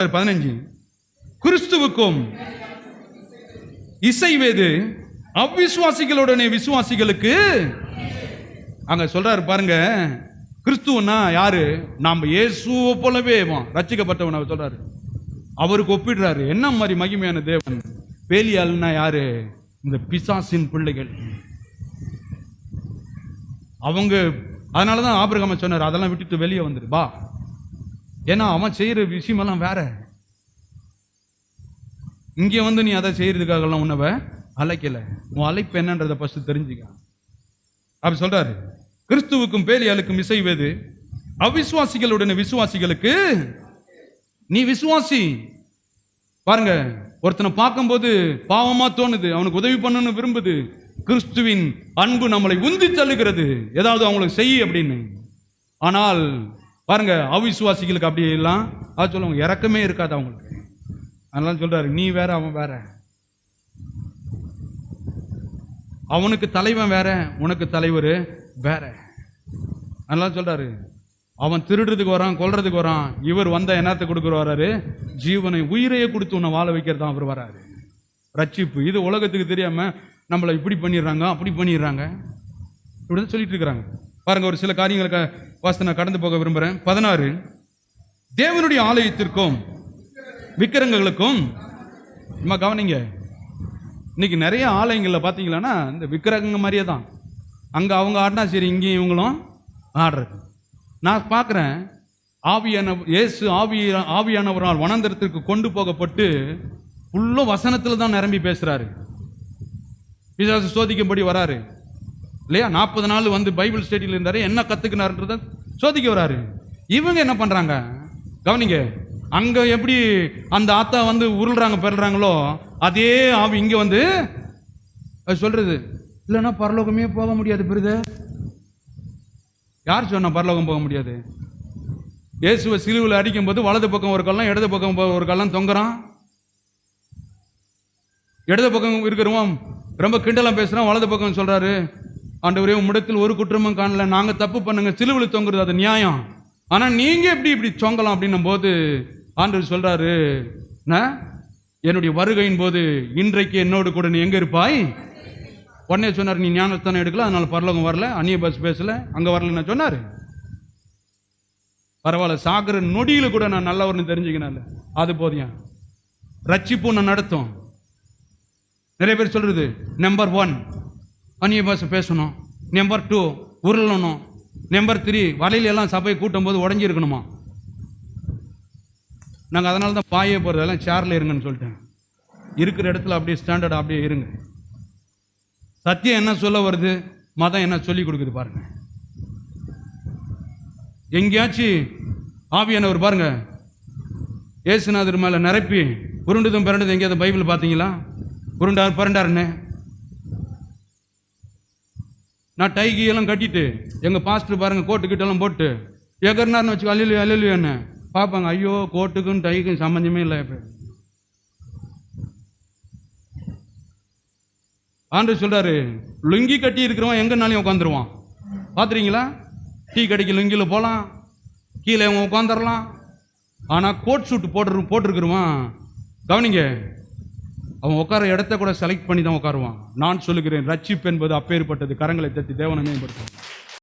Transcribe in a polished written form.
15 கிறிஸ்துவுக்கும் இசைவேது அவ்விசுவாசிகளுடனே விசுவாசிகளுக்கு. அங்க சொல்றாரு பாருங்க, கிறிஸ்துவனா யாரு? நாம் இயேசுவை போலவே ரட்சிக்கப்பட்டவன் அவர் சொல்றாரு. அவருக்கு ஒப்பிடுறாரு. என்ன மாதிரி மகிமையான தேவன். பேலியாள்னா யாரு? இந்த பிசாசின் பிள்ளைகள் அவங்க. அதனாலதான் ஆபிரகாம சொன்னார், அதெல்லாம் விட்டுட்டு வெளியே வந்துரு பா. ஏன்னா அவன் செய்யற விஷயமெல்லாம் வேற. இங்க வந்து நீ அதை செய்யறதுக்காகலாம் உன்னவ அழைக்கல. உன் அழைப்பு என்னன்றதை ஃபர்ஸ்ட் தெரிஞ்சுக்க. அப்படி சொல்றாரு. கிறிஸ்துவுக்கும் பேலியாளுக்கும் இசைவேது அவிசுவாசிகளுடனே விசுவாசிகளுக்கு. நீ விசுவாசி. பாருங்க, ஒருத்தனை பார்க்கும்போது பாவமா தோணுது, அவனுக்கு உதவி பண்ணணும்னு விரும்புது. கிறிஸ்துவின் அன்பு நம்மளை உந்தி தள்ளுகிறது, ஏதாவது அவங்களுக்கு செய்ய அப்படின்னு. ஆனால் பாருங்க, அவிசுவாசிகளுக்கு அப்படி எல்லாம் அது சொல்லுவாங்க, இறக்கமே இருக்காது அவங்களுக்கு. அதனால சொல்றாரு, நீ வேற அவன் வேற. அவனுக்கு தலைவன் வேற, உனக்கு தலைவர் வேற. அதனால சொல்றாரு, அவன் திருடுறதுக்கு வரான், கொல்றதுக்கு வரான். இவர் வந்த என்னத்தை கொடுக்குற வராரு? ஜீவனை, உயிரையே கொடுத்து உன்னை வாழ வைக்கிறது தான் அவர் வராரு. ரட்சிப்பு இது உலகத்துக்கு தெரியாம நம்மளை இப்படி பண்ணிடுறாங்க, அப்படி பண்ணிடுறாங்க, இப்படிதான் சொல்லிட்டு இருக்கிறாங்க. பாருங்க, ஒரு சில காரியங்களுக்கு வாசனை கடந்து போக விரும்புறேன். 16 தேவனுடைய ஆலயத்திற்கும் விக்கிரகங்களுக்கும். கவனிங்க, இன்னைக்கு நிறைய ஆலயங்கள்ல பாத்தீங்களா இந்த விக்கிரகங்க மாதிரியே தான். அங்க அவங்க ஆடினா சரி, இங்கேயும் இவங்களும் ஆடுறது. நான் பார்க்குறேன், ஆவியானவரால் வனாந்தரத்திற்கு கொண்டு போகப்பட்டு உள்ள வசனத்தில் தான் நிரம்பி பேசுறாரு. பிசாசு சோதிக்கும்படி வராரு இல்லையா? 40 நாள் வந்து பைபிள் ஸ்டடியில் இருந்தாரு. என்ன கத்துக்கினாருன்றத சோதிக்க வராரு. இவங்க என்ன பண்றாங்க? கவனிங்க, அங்க எப்படி அந்த ஆத்தா வந்து உருள்றாங்க பெறுறாங்களோ, அதே ஆவி இங்க வந்து சொல்றது. இல்லைன்னா பரலோகமே போக முடியாது. பிரதர், யார் சொன்னா பரலோகம் போக முடியாது? இயேசுவை சிலுவையில் அடிக்கும் போது வலது பக்கம் ஒரு கல்லம், இடது பக்கம் ஒரு கல்லம் தொங்குறான். இடது பக்கம் இருக்கிறவன் ரொம்ப கிண்டலாம் பேசுறான். வலது பக்கம் சொல்றாரு, ஆண்டவரே உம்மிடத்தில் ஒரு குற்றமும் காணல, நாங்க தப்பு பண்ணுங்க, சிலுவையில் தொங்குறது அது நியாயம். ஆனா நீங்க எப்படி இப்படி தொங்கலாம் அப்படின்னும் போது ஆண்டவர் சொல்றாரு, என்னுடைய வருகையின் போது இன்றைக்கு என்னோடு கூட நீ எங்க இருப்பாய்? உடனே சொன்னார், நீ ஞானஸ்தானம் எடுக்கல, அதனால பரலோகம் வரல, அந்நிய பஸ் பேசல, அங்க வரலன்னு சொன்னாரு. பரவாயில்ல, சாகர நொடியில கூட நான் நல்லவர்னு தெரிஞ்சுக்கினால அது போதியம். ரட்சிப்பு நான் நடத்தும். நிறைய பேர் சொல்றது, நம்பர் 1 அந்நிய பாஷை பேசணும், நம்பர் 2 உருளணும், நம்பர் 3 வலையில எல்லாம் சபையை கூட்டும் போது உடஞ்சி இருக்கணுமா. நாங்கள் அதனால தான் பாயே போகிறது, எல்லாம் சேர்ல இருங்கன்னு சொல்லிட்டேன். இருக்கிற இடத்துல அப்படியே ஸ்டாண்டர்ட் அப்படியே இருங்க. சத்தியம் என்ன சொல்ல வருது, மதம் என்ன சொல்லி கொடுக்குது பாருங்க. எங்கேயாச்சும் ஆவியானவர் பாருங்க இயேசுநாதர் மேல நிரப்பி உருண்டதும் பிறண்டதும் எங்கேயாவது பைபிள் பார்த்தீங்களா? உருண்டார் பரண்டாருன்னு. நான் டைகி எல்லாம் கட்டிட்டு எங்க பாஸ்டர் பாருங்க கோட்டுக்கிட்ட எல்லாம் போட்டு எகர்னார்னு வச்சுக்கோ, அல்லியா அல்லியான்னு பார்ப்பாங்க. ஐயோ, கோட்டுக்கும் டைக்கும் சம்பந்தமே இல்லை. ஆண்டவர் சொல்றாரு, லுங்கி கட்டி இருக்கிறவன் எங்கனாலையும் உட்காந்துருவான். பாத்துறீங்களா? டீ கடைக்கு லுங்கில போலாம், கீழே அவன் உட்காந்துடலாம். ஆனா கோட் சூட் போட்டிருக்கிறவன் கவனிங்க, அவன் உட்கார இடத்த கூட செலக்ட் பண்ணி தான் உட்காருவான். நான் சொல்லுகிறேன், ரட்சிப்பு என்பது அப்பேற்பட்டது. கரங்களை தட்டி தேவனை மேம்படுத்தும்.